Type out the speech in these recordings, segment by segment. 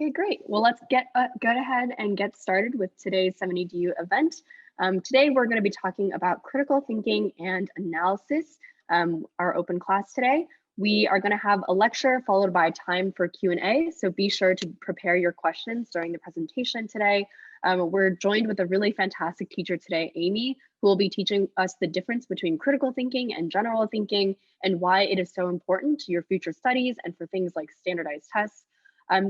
Okay, great. Well, let's go ahead and get started with today's 70DU event. Today, we're going to be talking about critical thinking and analysis, our open class today. We are going to have a lecture followed by time for Q&A, so be sure to prepare your questions during the presentation today. We're joined with a really fantastic teacher today, Amy, who will be teaching us the difference between critical thinking and general thinking and why it is so important to your future studies and for things like standardized tests.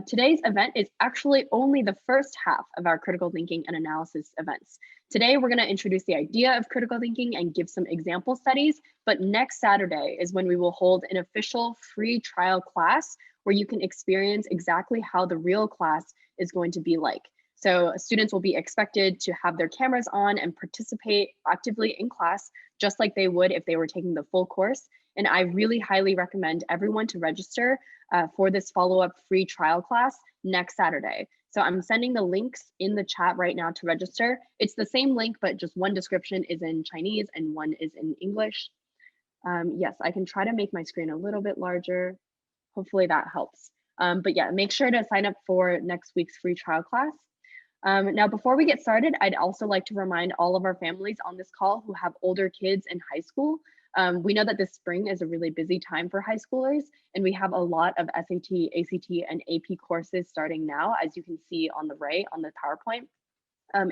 Today's event is actually only the first half of our critical thinking and analysis events. Today, we're going to introduce the idea of critical thinking and give some example studies, but next Saturday is when we will hold an official free trial class where you can experience exactly how the real class is going to be like. So students will be expected to have their cameras on and participate actively in class, just like they would if they were taking the full course. And I really highly recommend everyone to register for this follow-up free trial class next Saturday. So I'm sending the links in the chat right now to register. It's the same link, but just one description is in Chinese and one is in English. Yes, I can try to make my screen a little bit larger. Hopefully that helps. But yeah, make sure to sign up for next week's free trial class. Now, before we get started, I'd also like to remind all of our families on this call who have older kids in high school. We know that this spring is a really busy time for high schoolers, and we have a lot of SAT, ACT, and AP courses starting now, as you can see on the right on the PowerPoint.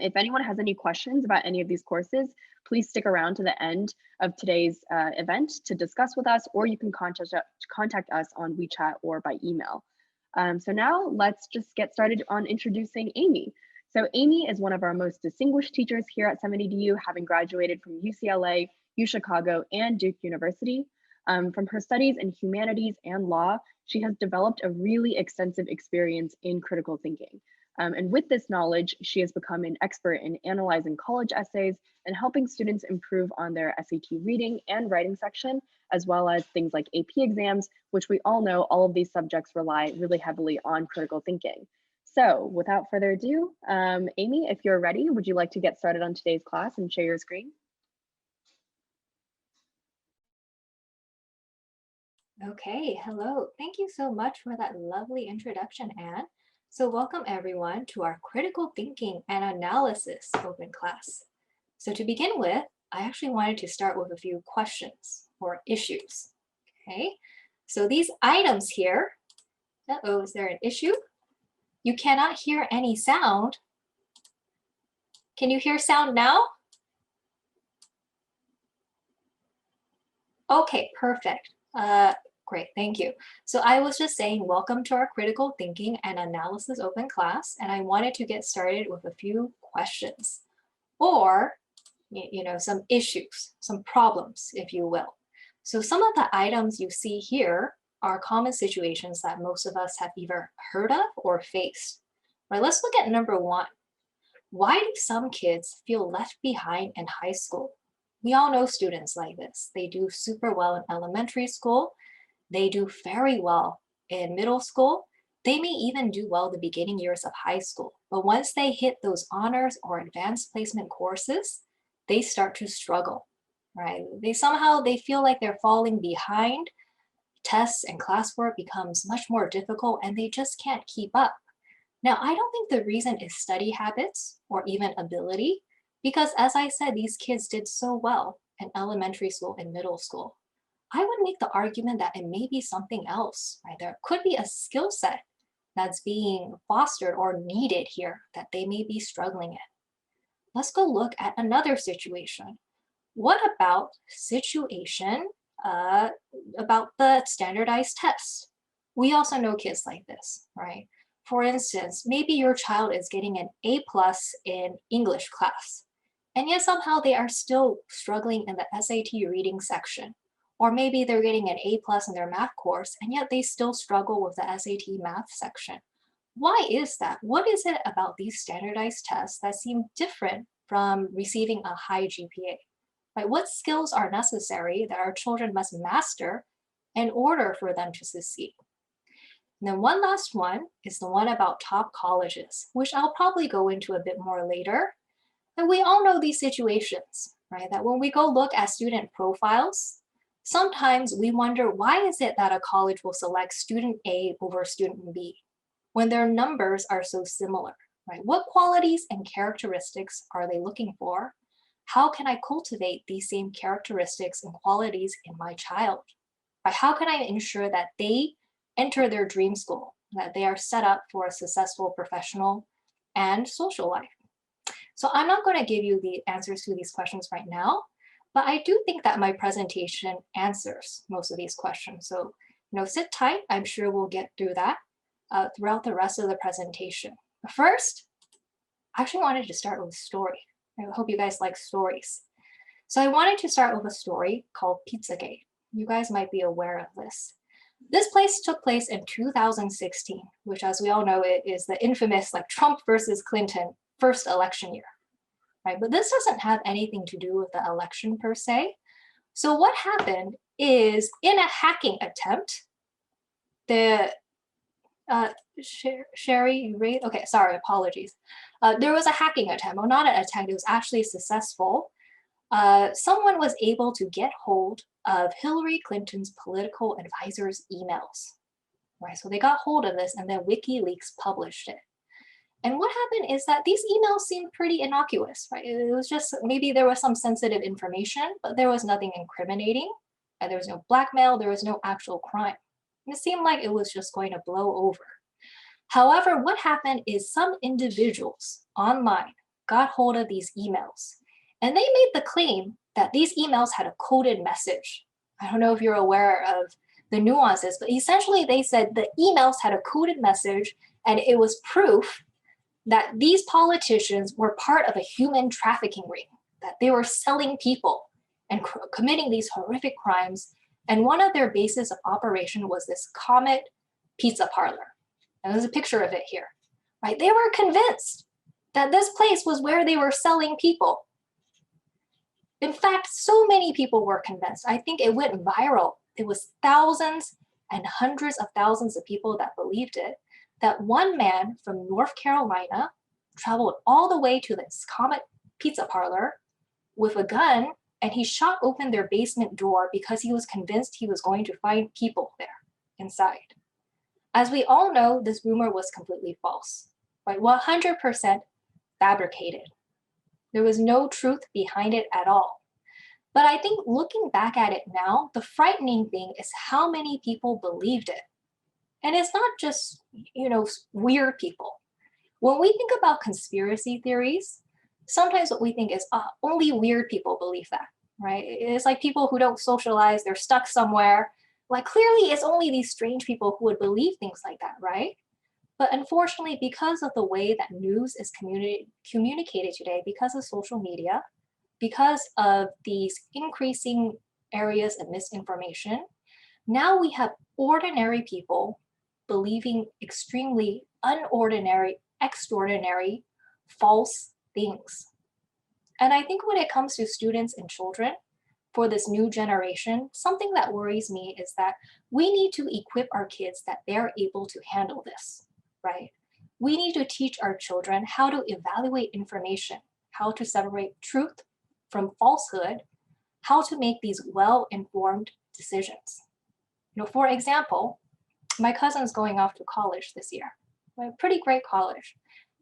If anyone has any questions about any of these courses, please stick around to the end of today's event to discuss with us, or you can contact us on WeChat or by email. So now let's just get started on introducing Amy. So Amy is one of our most distinguished teachers here at 70DU, having graduated from UCLA, UChicago, and Duke University. From her studies in humanities and law, she has developed a really extensive experience in critical thinking. And with this knowledge, she has become an expert in analyzing college essays and helping students improve on their SAT reading and writing section, as well as things like AP exams, which we all know all of these subjects rely really heavily on critical thinking. So without further ado, Amy, if you're ready, would you like to get started on today's class and share your screen? Okay, hello. Thank you so much for that lovely introduction, Anne. So welcome everyone to our critical thinking and analysis open class. So to begin with, I actually wanted to start with a few questions or issues. Okay, so these items here, uh-oh, is there an issue? You cannot hear any sound. Can you hear sound now? Okay, perfect. Great, thank you. So I was just saying, welcome to our critical thinking and analysis open class, and I wanted to get started with a few questions, or some issues, some problems, if you will. So some of the items you see here are common situations that most of us have either heard of or faced. Right, let's look at number one. Why do some kids feel left behind in high school? We all know students like this. They do super well in elementary school. They do very well in middle school. They may even do well the beginning years of high school. But once they hit those honors or advanced placement courses, they start to struggle, right? They feel like they're falling behind. Tests and classwork becomes much more difficult and they just can't keep up. Now, I don't think the reason is study habits or even ability, because as I said, these kids did so well in elementary school and middle school. I would make the argument that it may be something else, right? There could be a skill set that's being fostered or needed here that they may be struggling in. Let's go look at another situation. What about situation about the standardized tests? We also know kids like this, right? For instance, maybe your child is getting an A+ in English class, and yet somehow they are still struggling in the SAT reading section. Or maybe they're getting an A+ in their math course, and yet they still struggle with the SAT math section. Why is that? What is it about these standardized tests that seem different from receiving a high GPA? Right? What skills are necessary that our children must master in order for them to succeed? And then one last one is the one about top colleges, which I'll probably go into a bit more later. And we all know these situations, right? That when we go look at student profiles, sometimes we wonder, why is it that a college will select student A over student B? when their numbers are so similar, right? What qualities and characteristics are they looking for? How can I cultivate these same characteristics and qualities in my child? Right? How can I ensure that they enter their dream school, that they are set up for a successful professional and social life? So I'm not going to give you the answers to these questions right now, but I do think that my presentation answers most of these questions. So, sit tight. I'm sure we'll get through that throughout the rest of the presentation. But first, I actually wanted to start with a story. I hope you guys like stories. So I wanted to start with a story called Pizzagate. You guys might be aware of this. This place took place in 2016, which, as we all know, it is the infamous Trump versus Clinton first election year, right? But this doesn't have anything to do with the election per se. So what happened is, in a hacking attempt, the Sherry, you raised, okay, sorry, apologies. There was a hacking attempt, well, not an attempt, it was actually successful. Someone was able to get hold of Hillary Clinton's political advisor's emails, right? So they got hold of this and then WikiLeaks published it. And what happened is that these emails seemed pretty innocuous, right? It was just, maybe there was some sensitive information, but there was nothing incriminating. And there was no blackmail, there was no actual crime. It seemed like it was just going to blow over. However, what happened is some individuals online got hold of these emails, and they made the claim that these emails had a coded message. I don't know if you're aware of the nuances, but essentially they said the emails had a coded message, and it was proof that these politicians were part of a human trafficking ring, that they were selling people and committing these horrific crimes. And one of their bases of operation was this Comet pizza parlor. And there's a picture of it here, right? They were convinced that this place was where they were selling people. In fact, so many people were convinced. I think it went viral. It was thousands and hundreds of thousands of people that believed it, that one man from North Carolina traveled all the way to this Comet pizza parlor with a gun, and he shot open their basement door because he was convinced he was going to find people there inside. As we all know, this rumor was completely false, right? 100% fabricated. There was no truth behind it at all. But I think looking back at it now, the frightening thing is how many people believed it. And it's not just, weird people. When we think about conspiracy theories, sometimes what we think is only weird people believe that, right? It's like people who don't socialize, they're stuck somewhere. Clearly it's only these strange people who would believe things like that, right? But unfortunately, because of the way that news is communicated today, because of social media, because of these increasing areas of misinformation, now we have ordinary people believing extremely unordinary, extraordinary, false things. And I think when it comes to students and children, for this new generation, something that worries me is that we need to equip our kids that they're able to handle this, right? We need to teach our children how to evaluate information, how to separate truth from falsehood, how to make these well-informed decisions. For example, my cousin's going off to college this year, a pretty great college,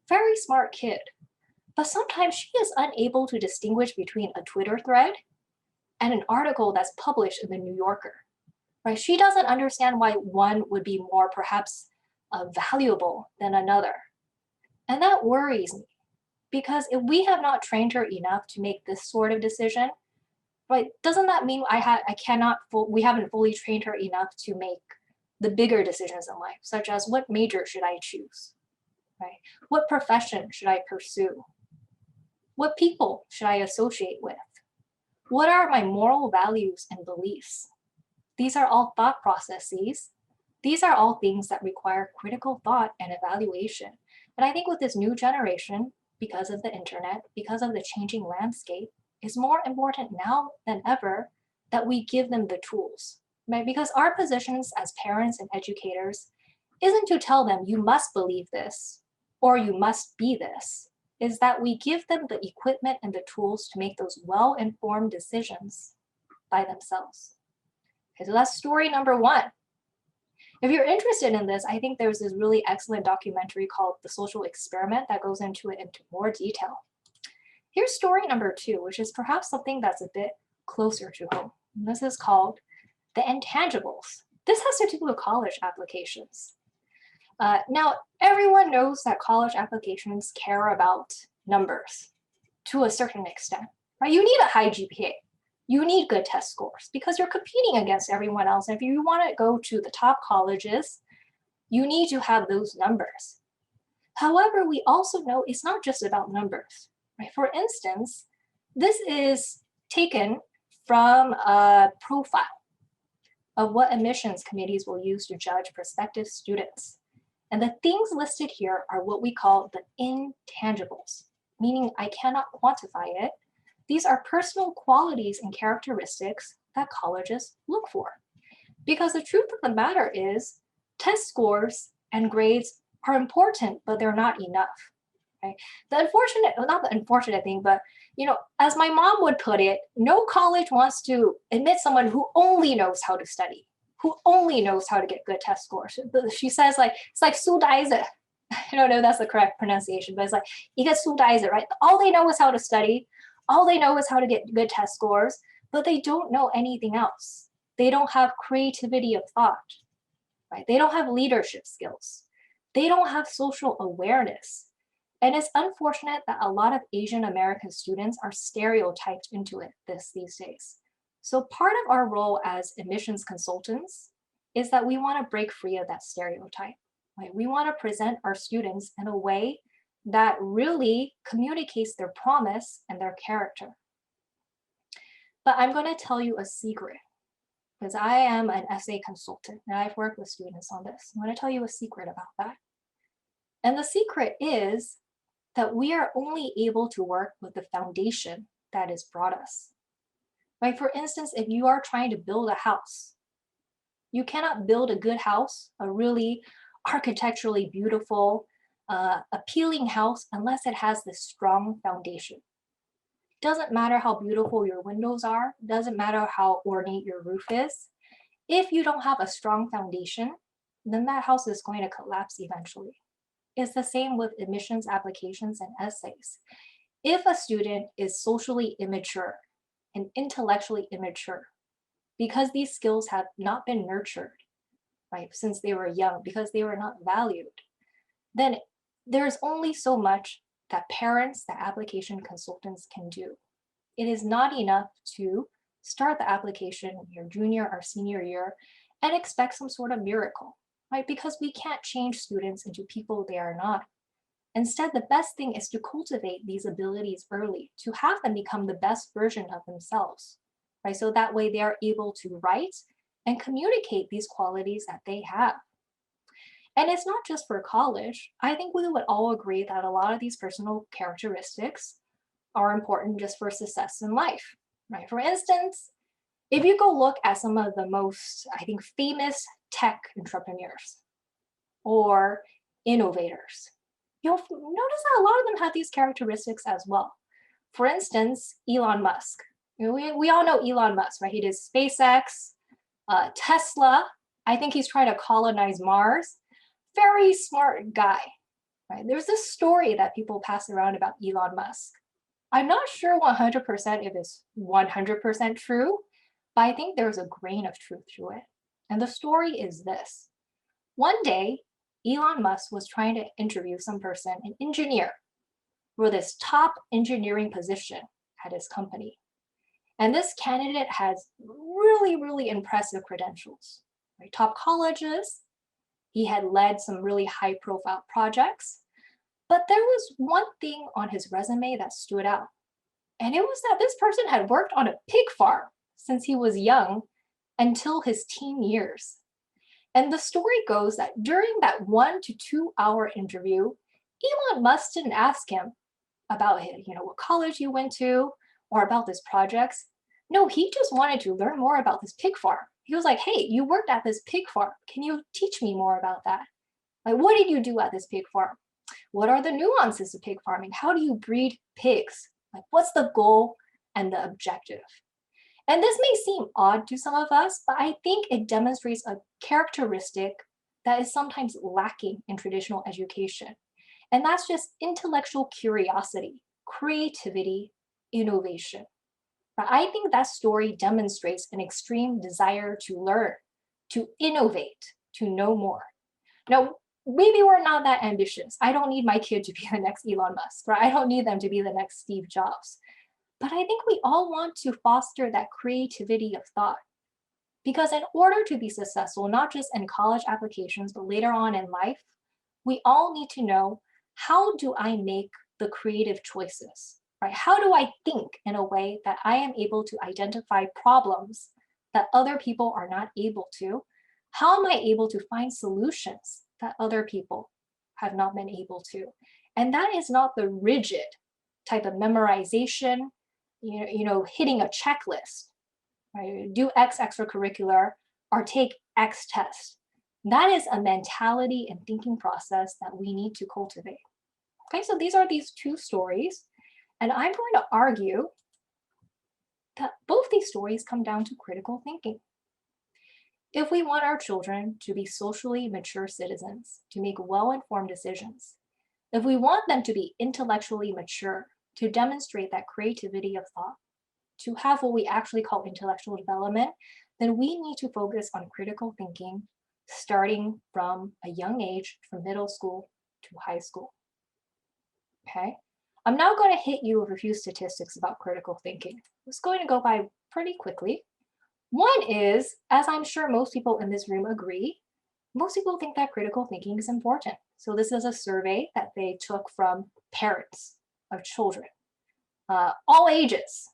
very smart kid, but sometimes she is unable to distinguish between a Twitter thread and an article that's published in the New Yorker, right? She doesn't understand why one would be more perhaps valuable than another. And that worries me, because if we have not trained her enough to make this sort of decision, right, doesn't that mean we haven't fully trained her enough to make the bigger decisions in life, such as what major should I choose, right? What profession should I pursue? What people should I associate with? What are my moral values and beliefs? These are all thought processes. These are all things that require critical thought and evaluation. And I think with this new generation, because of the internet, because of the changing landscape, it's more important now than ever that we give them the tools, right? Because our positions as parents and educators isn't to tell them you must believe this or you must be this, is that we give them the equipment and the tools to make those well-informed decisions by themselves. Okay, so that's story number one. If you're interested in this, I think there's this really excellent documentary called The Social Experiment that goes into it into more detail. Here's story number 2, which is perhaps something that's a bit closer to home. And this is called the Intangibles. This has to do with college applications. Now, everyone knows that college applications care about numbers to a certain extent, right? You need a high GPA. You need good test scores because you're competing against everyone else. And if you want to go to the top colleges, you need to have those numbers. However, we also know it's not just about numbers, right? For instance, this is taken from a profile of what admissions committees will use to judge prospective students. And the things listed here are what we call the intangibles, meaning I cannot quantify it. These are personal qualities and characteristics that colleges look for. Because the truth of the matter is, test scores and grades are important, but they're not enough. Right? Not the unfortunate thing, but as my mom would put it, no college wants to admit someone who only knows how to study, who only knows how to get good test scores. She says it's like 书呆子. I don't know if that's the correct pronunciation, but it's like 一个书呆子, right? All they know is how to study. All they know is how to get good test scores, but they don't know anything else. They don't have creativity of thought, right? They don't have leadership skills. They don't have social awareness. And it's unfortunate that a lot of Asian American students are stereotyped into it these days. So part of our role as admissions consultants is that we want to break free of that stereotype. Right? We want to present our students in a way that really communicates their promise and their character. But I'm going to tell you a secret, because I am an essay consultant and I've worked with students on this. I'm going to tell you a secret about that. And the secret is that we are only able to work with the foundation that has brought us. Right? For instance, if you are trying to build a house, you cannot build a good house, a really architecturally beautiful, appealing house unless it has this strong foundation. Doesn't matter how beautiful your windows are, doesn't matter how ornate your roof is. If you don't have a strong foundation, then that house is going to collapse eventually. It's the same with admissions applications and essays. If a student is socially immature and intellectually immature, because these skills have not been nurtured, right, since they were young, because they were not valued, then there's only so much that parents, that application consultants can do. It is not enough to start the application in your junior or senior year and expect some sort of miracle, right? Because we can't change students into people they are not. Instead, the best thing is to cultivate these abilities early, to have them become the best version of themselves, right? So that way they are able to write and communicate these qualities that they have. And it's not just for college. I think we would all agree that a lot of these personal characteristics are important just for success in life, right? For instance, if you go look at some of the most, I think, famous tech entrepreneurs or innovators, you'll notice that a lot of them have these characteristics as well. For instance, Elon Musk. We all know Elon Musk, right? He did SpaceX, Tesla. I think he's trying to colonize Mars. Very smart guy, right? There's this story that people pass around about Elon Musk. I'm not sure 100% if it's 100% true, but I think there's a grain of truth to it. And the story is this. One day, Elon Musk was trying to interview some person, an engineer, for this top engineering position at his company. And this candidate has really, really impressive credentials, right? Top colleges. He had led some really high profile projects, but there was one thing on his resume that stood out. And it was that this person had worked on a pig farm since he was young until his teen years. And the story goes that during that 1 to 2 hour interview, Elon Musk didn't ask him about what college he went to or about his projects. No, he just wanted to learn more about this pig farm. He was like, hey, you worked at this pig farm. Can you teach me more about that? Like, what did you do at this pig farm? What are the nuances of pig farming? How do you breed pigs? Like, what's the goal and the objective? And this may seem odd to some of us, but I think it demonstrates a characteristic that is sometimes lacking in traditional education. And that's just intellectual curiosity, creativity, innovation. But I think that story demonstrates an extreme desire to learn, to innovate, to know more. Now, maybe we're not that ambitious. I don't need my kid to be the next Elon Musk, right? I don't need them to be the next Steve Jobs. But I think we all want to foster that creativity of thought. Because in order to be successful, not just in college applications, but later on in life, we all need to know, how do I make the creative choices, right? How do I think in a way that I am able to identify problems that other people are not able to? How am I able to find solutions that other people have not been able to? And that is not the rigid type of memorization, hitting a checklist, right? Do X extracurricular or take X test. That is a mentality and thinking process that we need to cultivate. Okay, so these are these two stories, and I'm going to argue that both these stories come down to critical thinking. If we want our children to be socially mature citizens, to make well-informed decisions, if we want them to be intellectually mature, to demonstrate that creativity of thought, to have what we actually call intellectual development, then we need to focus on critical thinking starting from a young age, from middle school to high school. Okay? I'm now going to hit you with a few statistics about critical thinking. It's going to go by pretty quickly. One is, as I'm sure most people in this room agree, most people think that critical thinking is important. So this is a survey that they took from parents of children, all ages.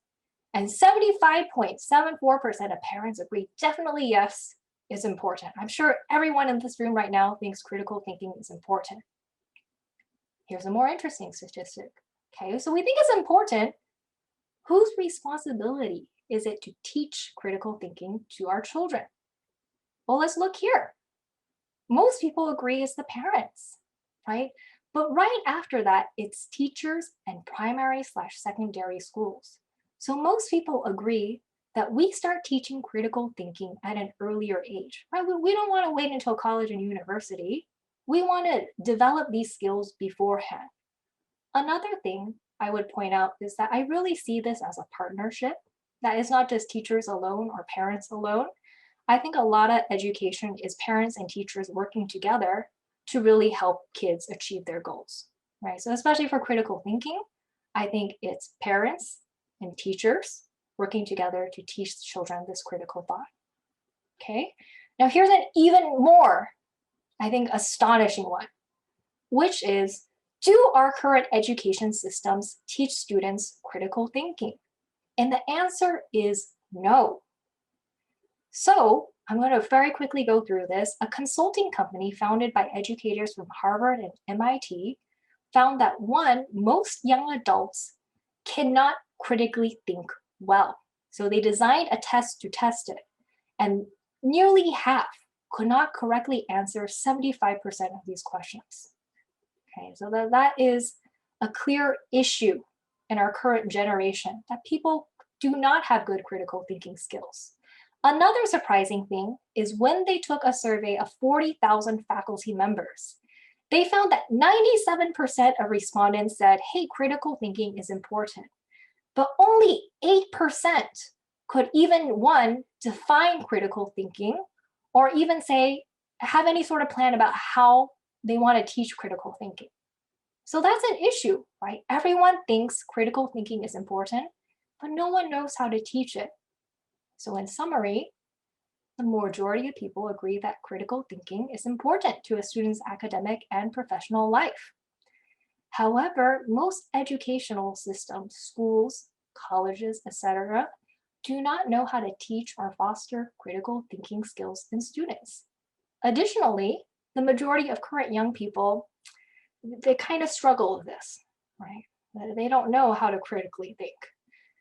And 75.74% of parents agree, definitely yes, is important. I'm sure everyone in this room right now thinks critical thinking is important. Here's a more interesting statistic. Okay, so we think it's important. Whose responsibility is it to teach critical thinking to our children? Well, let's look here. Most people agree it's the parents, right? But right after that, it's teachers and primary/secondary schools. So most people agree that we start teaching critical thinking at an earlier age, right? We don't want to wait until college and university. We want to develop these skills beforehand. Another thing I would point out is that I really see this as a partnership. That is not just teachers alone or parents alone. I think a lot of education is parents and teachers working together to really help kids achieve their goals, right? So especially for critical thinking, I think it's parents and teachers working together to teach children this critical thought. Okay, now here's an even more, I think, astonishing one, which is, do our current education systems teach students critical thinking? And the answer is no. So I'm going to very quickly go through this. A consulting company founded by educators from Harvard and MIT found that one, most young adults cannot critically think well. So they designed a test to test it, and nearly half could not correctly answer 75% of these questions. Okay, so that is a clear issue in our current generation, that people do not have good critical thinking skills. Another surprising thing is when they took a survey of 40,000 faculty members, they found that 97% of respondents said, hey, critical thinking is important. But only 8% could even, one, define critical thinking, or even say, have any sort of plan about how they want to teach critical thinking. So that's an issue, right? Everyone thinks critical thinking is important, but no one knows how to teach it. So in summary, the majority of people agree that critical thinking is important to a student's academic and professional life. However, most educational systems, schools, colleges, etc., do not know how to teach or foster critical thinking skills in students. Additionally, the majority of current young people, they kind of struggle with this, right? They don't know how to critically think.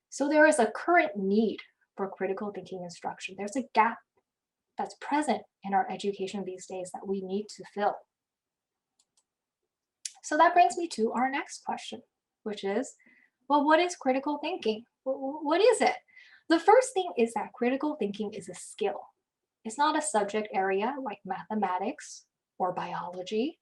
So there is a current need for critical thinking instruction. There's a gap that's present in our education these days that we need to fill. So that brings me to our next question, which is, well, what is critical thinking? What is it? The first thing is that critical thinking is a skill. It's not a subject area like mathematics or biology.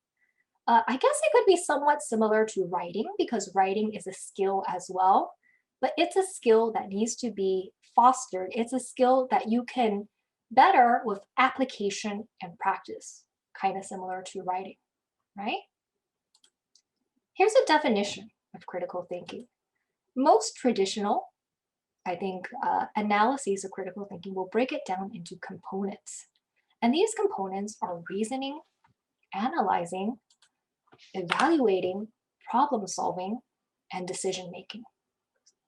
I guess it could be somewhat similar to writing because writing is a skill as well, but it's a skill that needs to be fostered. It's a skill that you can better with application and practice, kind of similar to writing, right? Here's a definition of critical thinking. Most traditional, I think, analyses of critical thinking will break it down into components. And these components are reasoning, analyzing, evaluating, problem solving, and decision making.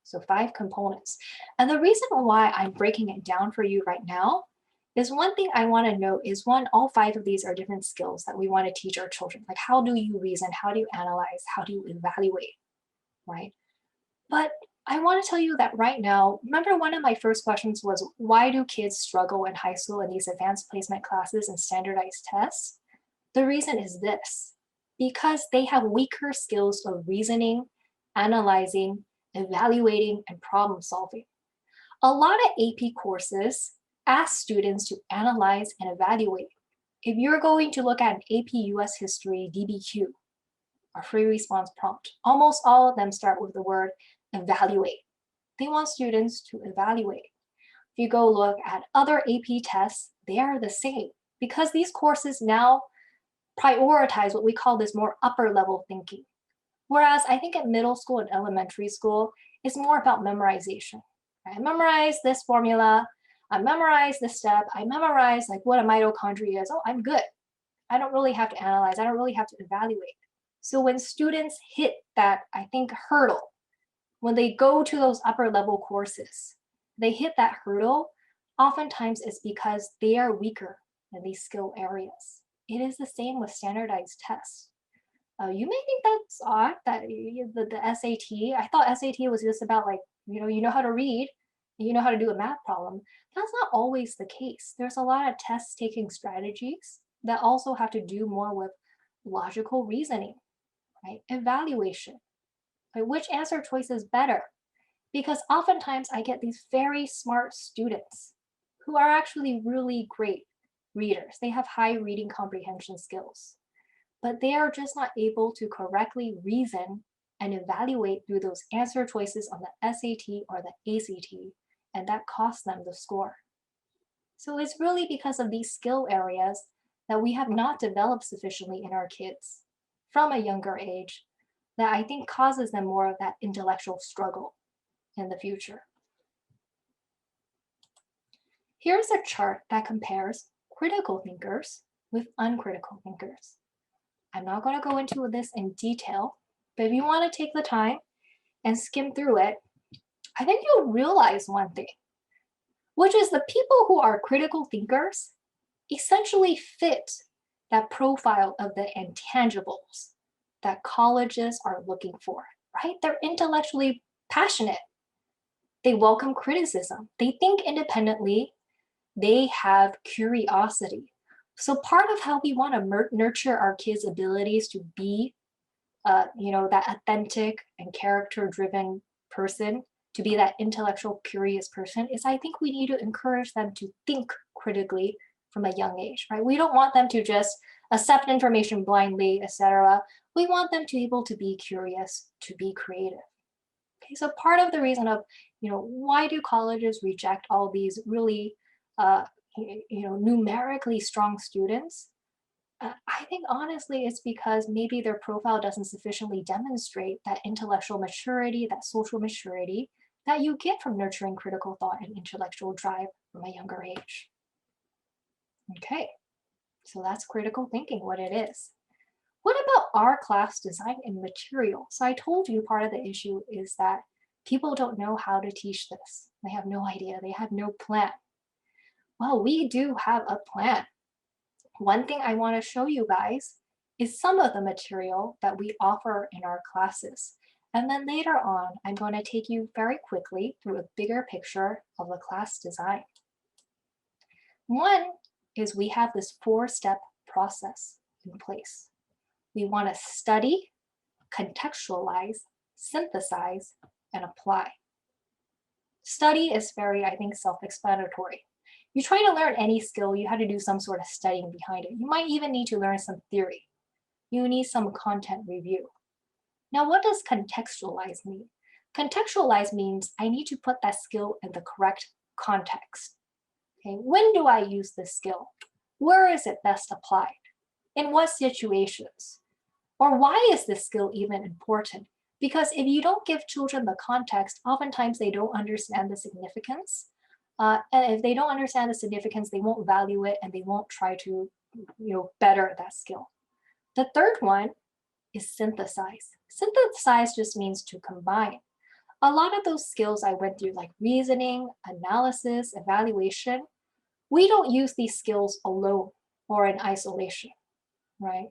So 5 components. And the reason why I'm breaking it down for you right now is one thing I want to note is one, all 5 of these are different skills that we want to teach our children. Like how do you reason? How do you analyze? How do you evaluate? Right? But I want to tell you that right now, remember one of my first questions was why do kids struggle in high school in these advanced placement classes and standardized tests? The reason is this, because they have weaker skills of reasoning, analyzing, evaluating, and problem solving. A lot of AP courses ask students to analyze and evaluate. If you're going to look at an AP US History DBQ, a free response prompt, almost all of them start with the word evaluate. They want students to evaluate. If you go look at other AP tests, they are the same because these courses now prioritize what we call this more upper level thinking. Whereas I think at middle school and elementary school, it's more about memorization. I memorize this formula, I memorize this step, I memorize like what a mitochondria is. Oh, I'm good. I don't really have to analyze, I don't really have to evaluate. So when students hit that, I think, hurdle, when they go to those upper level courses, they hit that hurdle, oftentimes it's because they are weaker in these skill areas. It is the same with standardized tests. You may think that's odd that the SAT, I thought SAT was just about like, you know how to read, you know how to do a math problem. That's not always the case. There's a lot of test taking strategies that also have to do more with logical reasoning, right? Evaluation, right? Which answer choice is better? Because oftentimes I get these very smart students who are actually really great readers. They have high reading comprehension skills, but they are just not able to correctly reason and evaluate through those answer choices on the SAT or the ACT, and that costs them the score. So it's really because of these skill areas that we have not developed sufficiently in our kids from a younger age that I think causes them more of that intellectual struggle in the future. Here's a chart that compares critical thinkers with uncritical thinkers. I'm not going to go into this in detail, but if you want to take the time and skim through it, I think you'll realize one thing, which is the people who are critical thinkers essentially fit that profile of the intangibles that colleges are looking for, right? They're intellectually passionate. They welcome criticism. They think independently. They have curiosity. So part of how we want to nurture our kids' abilities to be, that authentic and character-driven person, to be that intellectual, curious person, is I think we need to encourage them to think critically from a young age, right? We don't want them to just accept information blindly, etc. We want them to be able to be curious, to be creative. Okay, so part of the reason of, why do colleges reject all these really, numerically strong students? I think honestly it's because maybe their profile doesn't sufficiently demonstrate that intellectual maturity, that social maturity that you get from nurturing critical thought and intellectual drive from a younger age. Okay, so that's critical thinking, what it is. What about our class design and material? So I told you part of the issue is that people don't know how to teach this. They have no idea, they have no plan. Well, we do have a plan. One thing I want to show you guys is some of the material that we offer in our classes. And then later on, I'm going to take you very quickly through a bigger picture of the class design. One is we have this 4-step process in place. We want to study, contextualize, synthesize, and apply. Study is very, I think, self-explanatory. You try to learn any skill, you have to do some sort of studying behind it. You might even need to learn some theory. You need some content review. Now, what does contextualize mean? Contextualize means I need to put that skill in the correct context. Okay, when do I use this skill? Where is it best applied? In what situations? Or why is this skill even important? Because if you don't give children the context, oftentimes they don't understand the significance. And if they don't understand the significance, they won't value it and they won't try to, better that skill. The third one is synthesize. Synthesize just means to combine. A lot of those skills I went through, like reasoning, analysis, evaluation, we don't use these skills alone or in isolation, right?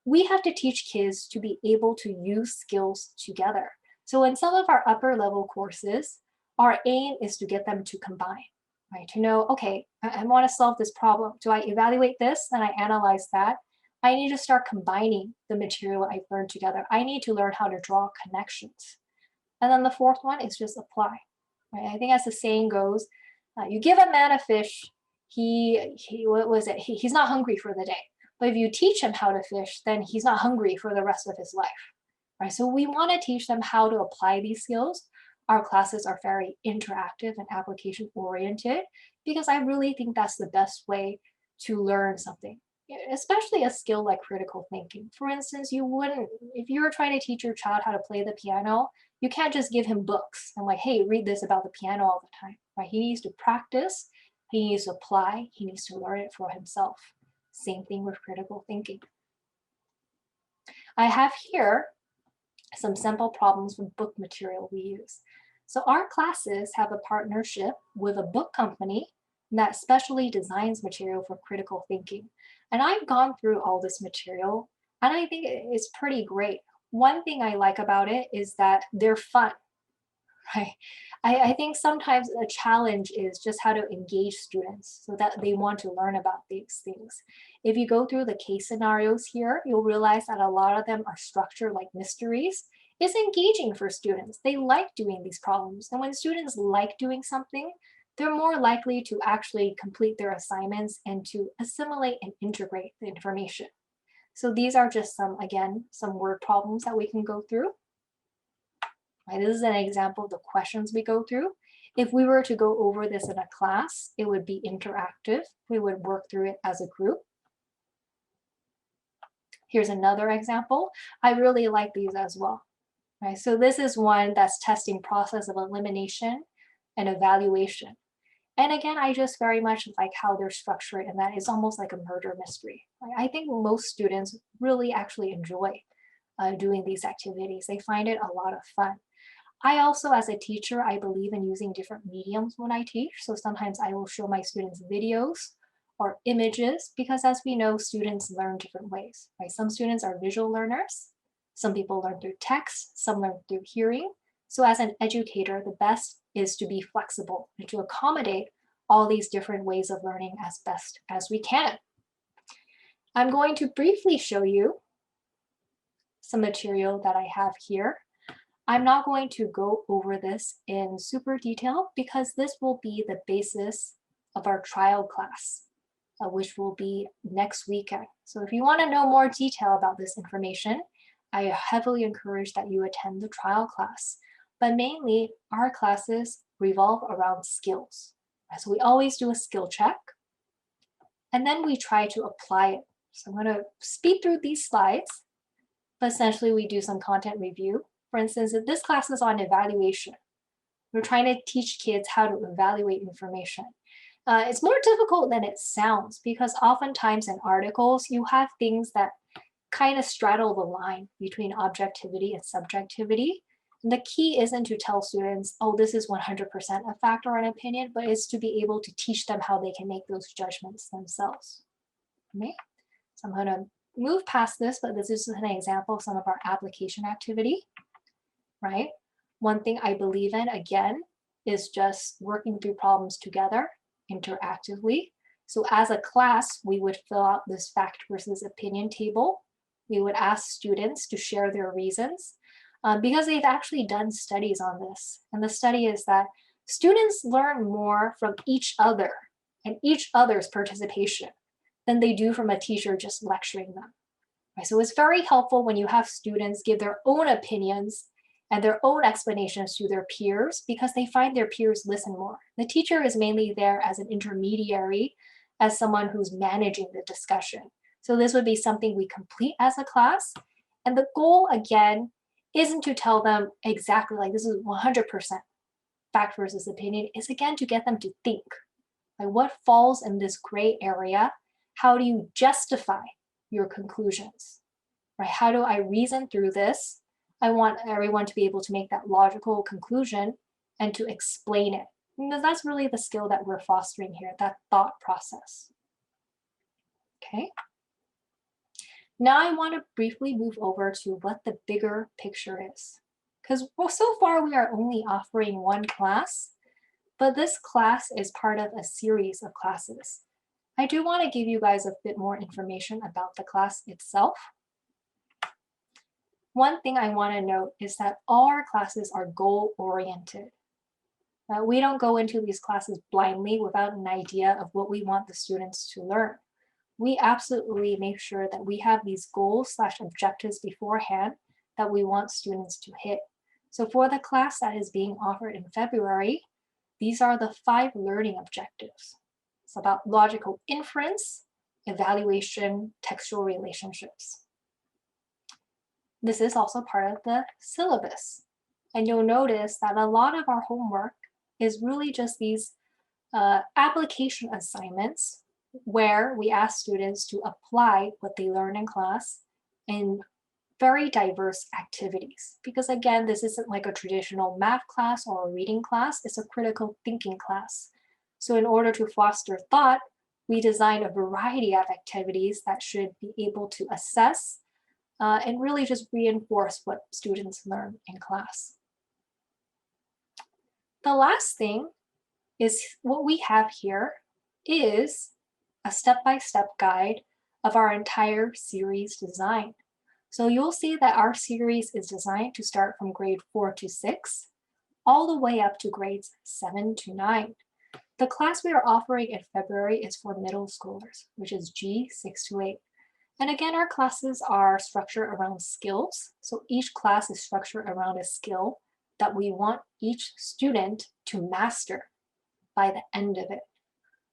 We have to teach kids to be able to use skills together. So in some of our upper level courses, our aim is to get them to combine, right? To know, okay, I want to solve this problem. Do I evaluate this and I analyze that? I need to start combining the material I've learned together. I need to learn how to draw connections. And then the fourth one is just apply, right? I think as the saying goes, you give a man a fish, he's not hungry for the day. But if you teach him how to fish, then he's not hungry for the rest of his life, right? So we want to teach them how to apply these skills. Our classes are very interactive and application oriented because I really think that's the best way to learn something, especially a skill like critical thinking. For instance, if you were trying to teach your child how to play the piano, you can't just give him books and like, hey, read this about the piano all the time, right? He needs to practice, he needs to apply, he needs to learn it for himself. Same thing with critical thinking. I have here some sample problems with book material we use. So our classes have a partnership with a book company that specially designs material for critical thinking. And I've gone through all this material and I think it's pretty great. One thing I like about it is that they're fun, right? I think sometimes a challenge is just how to engage students so that they want to learn about these things. If you go through the case scenarios here, you'll realize that a lot of them are structured like mysteries. It's engaging for students. They like doing these problems. And when students like doing something, they're more likely to actually complete their assignments and to assimilate and integrate the information. So these are just some word problems that we can go through. Right, this is an example of the questions we go through. If we were to go over this in a class, it would be interactive. We would work through it as a group. Here's another example. I really like these as well. Right, so this is one that's testing process of elimination and evaluation. And again, I just very much like how they're structured and that it's almost like a murder mystery. I think most students really actually enjoy doing these activities. They find it a lot of fun. I also, as a teacher, I believe in using different mediums when I teach. So sometimes I will show my students videos or images because as we know, students learn different ways, right? Some students are visual learners. Some people learn through text, some learn through hearing. So as an educator, the best is to be flexible and to accommodate all these different ways of learning as best as we can. I'm going to briefly show you some material that I have here. I'm not going to go over this in super detail because this will be the basis of our trial class, which will be next weekend. So if you want to know more detail about this information, I heavily encourage that you attend the trial class. But mainly, our classes revolve around skills. So we always do a skill check, and then we try to apply it. So I'm going to speed through these slides, but essentially we do some content review. For instance, if this class is on evaluation, we're trying to teach kids how to evaluate information. It's more difficult than it sounds because oftentimes in articles, you have things that kind of straddle the line between objectivity and subjectivity. And the key isn't to tell students, oh, this is 100% a fact or an opinion, but it's to be able to teach them how they can make those judgments themselves. Okay? So I'm going to move past this, but this is an example of some of our application activity. Right? One thing I believe in, again, is just working through problems together interactively. So as a class, we would fill out this fact versus opinion table. We would ask students to share their reasons because they've actually done studies on this. And the study is that Students learn more from each other and each other's participation than they do from a teacher just lecturing them. Right? So it's very helpful when you have students give their own opinions and their own explanations to their peers because they find their peers listen more. The teacher is mainly there as an intermediary, as someone who's managing the discussion. So this would be something we complete as a class. And the goal, again, isn't to tell them exactly like this is 100% fact versus opinion, is again to get them to think. Like what falls in this gray area? How do you justify your conclusions? Right? How do I reason through this? I want everyone to be able to make that logical conclusion and to explain it. And that's really the skill that we're fostering here, that thought process. Okay. Now I want to briefly move over to what the bigger picture is. Because well, so far we are only offering one class, but this class is part of a series of classes. I do want to give you guys a bit more information about the class itself. One thing I want to note is that all our classes are goal-oriented. We don't go into these classes blindly without an idea of what we want the students to learn. We absolutely make sure that we have these goals/objectives beforehand that we want students to hit. So for the class that is being offered in February, these are the 5 learning objectives. It's about logical inference, evaluation, textual relationships. This is also part of the syllabus. And you'll notice that a lot of our homework is really just these application assignments where we ask students to apply what they learn in class in very diverse activities. Because again, this isn't like a traditional math class or a reading class, it's a critical thinking class. So in order to foster thought, we design a variety of activities that should be able to assess and really just reinforce what students learn in class. The last thing is what we have here is a step-by-step guide of our entire series design. So you'll see that our series is designed to start from grade 4 to 6, all the way up to grades 7 to 9. The class we are offering in February is for middle schoolers, which is G 6 to 8. And again, our classes are structured around skills. So each class is structured around a skill that we want each student to master by the end of it.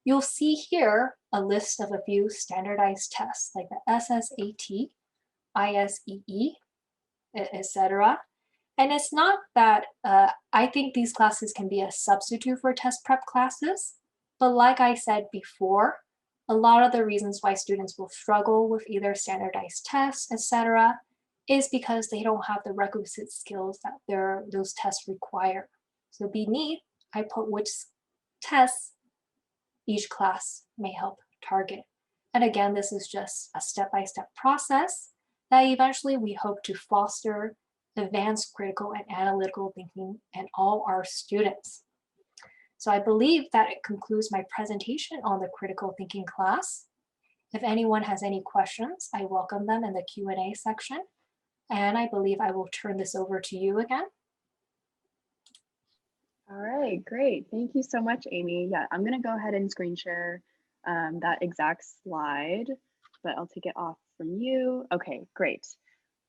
You'll see here a list of a few standardized tests like the SSAT, ISEE, etc. And it's not that I think these classes can be a substitute for test prep classes, but like I said before, a lot of the reasons why students will struggle with either standardized tests, etc., is because they don't have the requisite skills that those tests require. So beneath, I put which tests each class may help target. And again, this is just a step-by-step process that eventually we hope to foster advanced critical and analytical thinking in all our students. So I believe that it concludes my presentation on the critical thinking class. If anyone has any questions, I welcome them in the Q&A section. And I believe I will turn this over to you again. All right, great. Thank you so much, Amy. Yeah, I'm gonna go ahead and screen share that exact slide, but I'll take it off from you. Okay, great.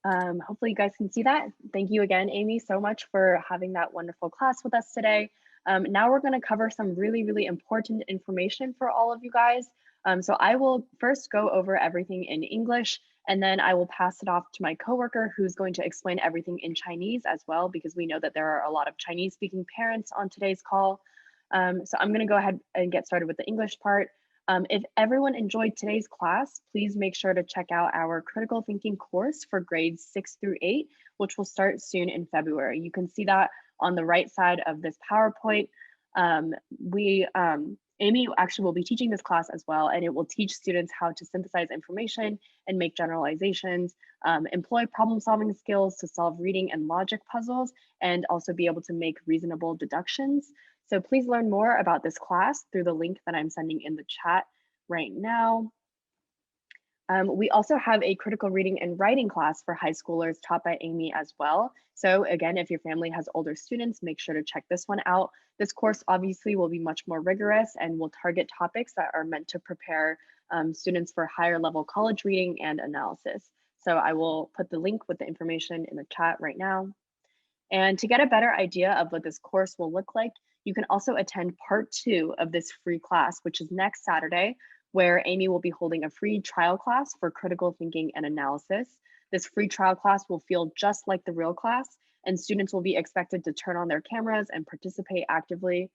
Hopefully you guys can see that. Thank you again, Amy, so much for having that wonderful class with us today. Now we're going to cover some really important information for all of you guys. So I will first go over everything in English, and then I will pass it off to my coworker who's going to explain everything in Chinese as well, because we know that there are a lot of Chinese speaking parents on today's call. So I'm going to go ahead and get started with the English part. If everyone enjoyed today's class, please make sure to check out our critical thinking course for grades 6 through 8, which will start soon in February. You can see that on the right side of this PowerPoint. Amy actually will be teaching this class as well, and it will teach students how to synthesize information and make generalizations, employ problem-solving skills to solve reading and logic puzzles, and also be able to make reasonable deductions. So please learn more about this class through the link that I'm sending in the chat right now. We also have a critical reading and writing class for high schoolers taught by Amy as well. So again, if your family has older students, make sure to check this one out. This course obviously will be much more rigorous and will target topics that are meant to prepare students for higher level college reading and analysis. So I will put the link with the information in the chat right now. And to get a better idea of what this course will look like, you can also attend part 2 of this free class, which is next Saturday, where Amy will be holding a free trial class for critical thinking and analysis. This free trial class will feel just like the real class, and students will be expected to turn on their cameras and participate actively.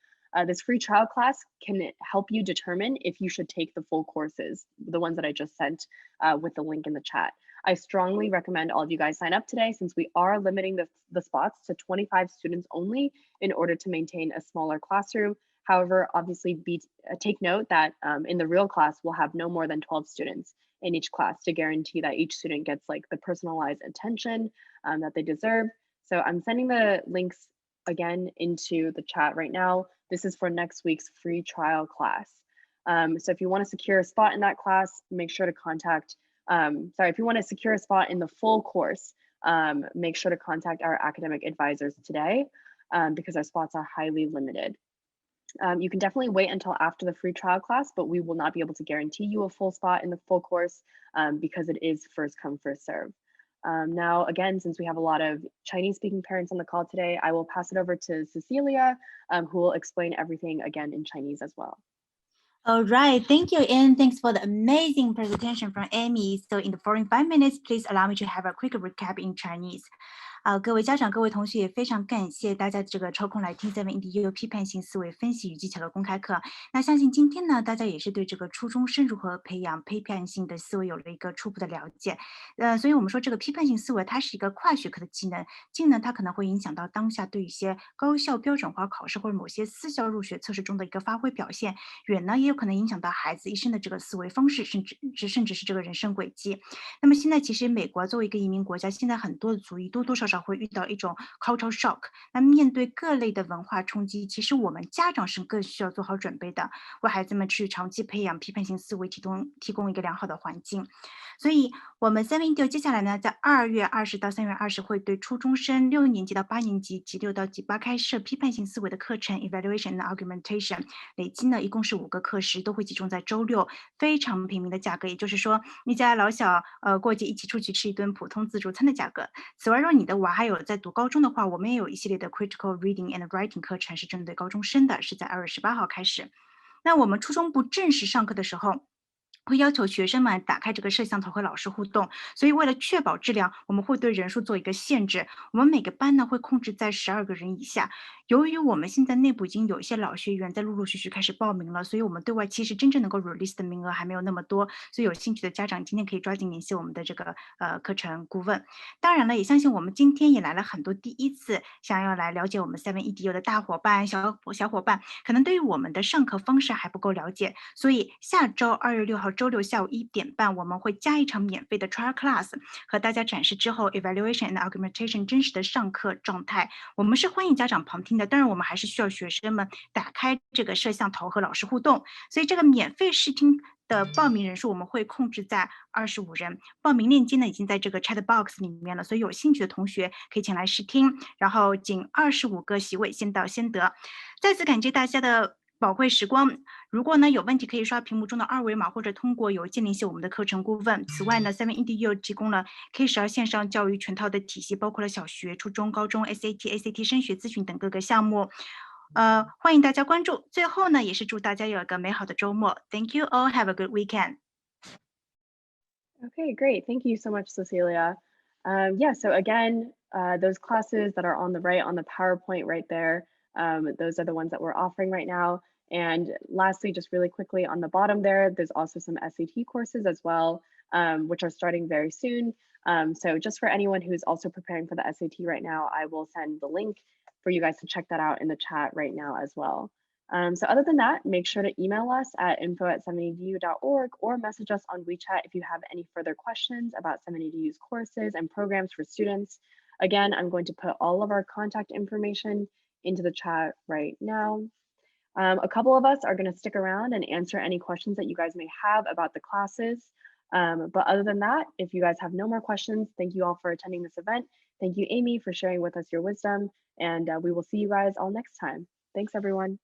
This free trial class can help you determine if you should take the full courses, the ones that I just sent with the link in the chat. I strongly recommend all of you guys sign up today, since we are limiting the spots to 25 students only in order to maintain a smaller classroom. However, obviously take note that in the real class, we'll have no more than 12 students in each class to guarantee that each student gets like the personalized attention that they deserve. So I'm sending the links again into the chat right now. This is for next week's free trial class. So if you want to secure a spot in that class, make sure to contact if you want to secure a spot in the full course, make sure to contact our academic advisors today because our spots are highly limited. You can definitely wait until after the free trial class, but we will not be able to guarantee you a full spot in the full course because it is first come, first serve. Now, again, since we have a lot of Chinese speaking parents on the call today, I will pass it over to Cecilia, who will explain everything again in Chinese as well. All right, thank you, and thanks for the amazing presentation from Amy. So in the following 5 minutes, please allow me to have a quick recap in Chinese. 各位家长、各位同学，也非常感谢大家这个抽空来听 7EDU 批判性思维分析与技巧的公开课。那相信今天呢，大家也是对这个初中生如何培养批判性的思维有了一个初步的了解。所以我们说这个批判性思维它是一个跨学科的技能，它可能会影响到当下对一些高校标准化考试或者某些私校入学测试中的一个发挥表现，远呢也有可能影响到孩子一生的这个思维方式，甚至是这个人生轨迹。那么现在其实美国作为一个移民国家，现在很多的族裔多多少少会遇到一种 cultural shock。那面对各类的文化冲击，其实我们家长是更需要做好准备的，为孩子们去长期培养批判性思维提供一个良好的环境。所以我们7EDU接下来呢，在2月20到3月20会对初中生6年级到8年级及6到8开设批判性思维的课程 evaluation and argumentation， 累计呢一共是5个课时，都会集中在周六，非常平民的价格，也就是说你家老小过节一起出去吃一顿普通自助餐的价格。此外，若你的娃还有在读高中的话，我们也有一系列的 critical reading and writing 课程是针对高中生的，是在2月18号开始。那我们初中部正式上课的时候，会要求学生们打开这个摄像头和老师互动，所以为了确保质量，我们会对人数做一个限制。我们每个班呢会控制在12个人以下。由于我们现在内部已经有一些老学员在陆陆续续开始报名了，所以我们对外其实真正能够 release 的名额还没有那么多，所以有兴趣的家长今天可以抓紧联系我们的这个课程顾问。当然了，也相信我们今天也来了很多第一次想要来了解我们7EDU的大伙伴、小伙伴，可能对于我们的上课方式还不够了解，所以下周2月6号周六下午1点半，我们会加一场免费的 trial class， 和大家展示之后 evaluation and argumentation 真实的上课状态。我们是欢迎家长旁听的，当然我们还是需要学生们打开这个摄像头和老师互动，所以这个免费试听的报名人数我们会控制在25人，报名链接呢已经在这个 chat box 里面了，所以有兴趣的同学可以前来试听，然后仅25个席位，先到先得。再次感谢大家的宝贵时光，如果呢有问题可以刷屏幕中的2维码，或者通过邮件联系我们的课程顾问。此外呢 7EDU 提供了 K12线上教育全套的体系，包括了小学、初中、高中、SAT、ACT 升学咨询等各个项目。欢迎大家关注。最后呢，也是祝大家有一个美好的周末。Thank you all. Have a good weekend. Okay, great. Thank you so much, Cecilia. Yeah, so again, those classes that are on the right on the PowerPoint right there, those are the ones that we're offering right now. And lastly, just really quickly on the bottom there, there's also some SAT courses as well, which are starting very soon. So just for anyone who's also preparing for the SAT right now, I will send the link for you guys to check that out in the chat right now as well. So other than that, make sure to email us at info@7edu.org or message us on WeChat if you have any further questions about 7EDU's courses and programs for students. Again, I'm going to put all of our contact information into the chat right now. A couple of us are going to stick around and answer any questions that you guys may have about the classes. But other than that, if you guys have no more questions, thank you all for attending this event. Thank you, Amy, for sharing with us your wisdom, and we will see you guys all next time. Thanks, everyone.